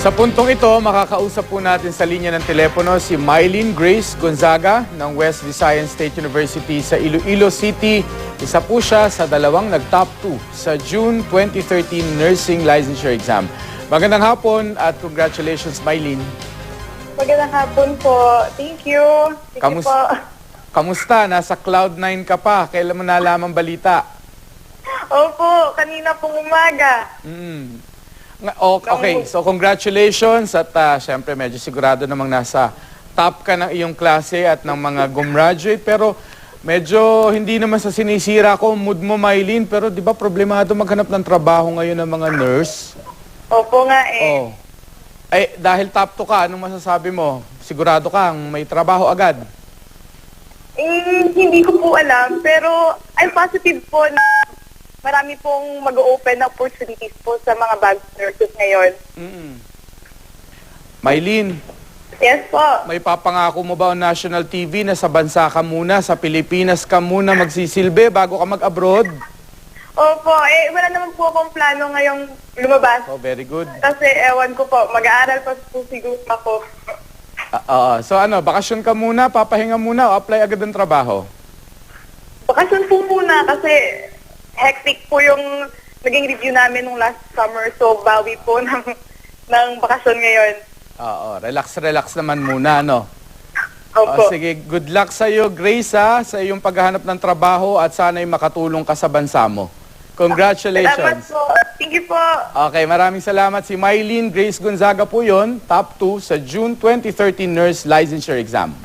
Sa puntong ito, makakausap po natin sa linya ng telepono si Mylene Grace Gonzaga ng West Visayan State University sa Iloilo City. Isa po siya sa dalawang nag-top 2 sa June 2013 Nursing Licensure Exam. Magandang hapon at congratulations, Mylene. Magandang hapon po. Thank you. Thank you po. Kamusta? Nasa Cloud9 ka pa. Kailan mo nalaman balita? Opo, kanina pong umaga. Okay, so congratulations at syempre medyo sigurado namang nasa top ka ng iyong klase at ng mga gumraduate. Pero medyo hindi naman sa sinisira ko mood mo, Mylene, pero di ba problemado maghanap ng trabaho ngayon ng mga nurse? Opo nga eh. Oh. Ay, dahil top 2 ka, anong masasabi mo? Sigurado kang may trabaho agad? Hindi ko po alam, pero I'm positive po na marami pong mag-open na opportunities po sa mga bagong nurses ngayon. Mylene, Yes po. may papangako mo ba on national TV na sa bansa ka muna, sa Pilipinas ka muna magsisilbi bago ka mag-abroad? Opo, wala naman po akong plano ngayong lumabas. Oh, very good. Kasi ewan ko po, mag-aaral pa po siguro ako. So ano, bakasyon ka muna, papahinga muna o apply agad ng trabaho? Bakasyon po muna kasi hectic po yung naging review namin nung last summer. So, bawi po ng bakasyon ngayon. Oo, relax naman muna, no? Opo. Sige, good luck sa iyo, Grace, sa iyong paghahanap ng trabaho at sana'y makatulong ka sa bansa mo. Salamat Congratulations. po. Thank you po. Okay, maraming salamat. Si Mylene Grace Gonzaga po yun, top 2 sa June 2013 Nurse Licensure Exam.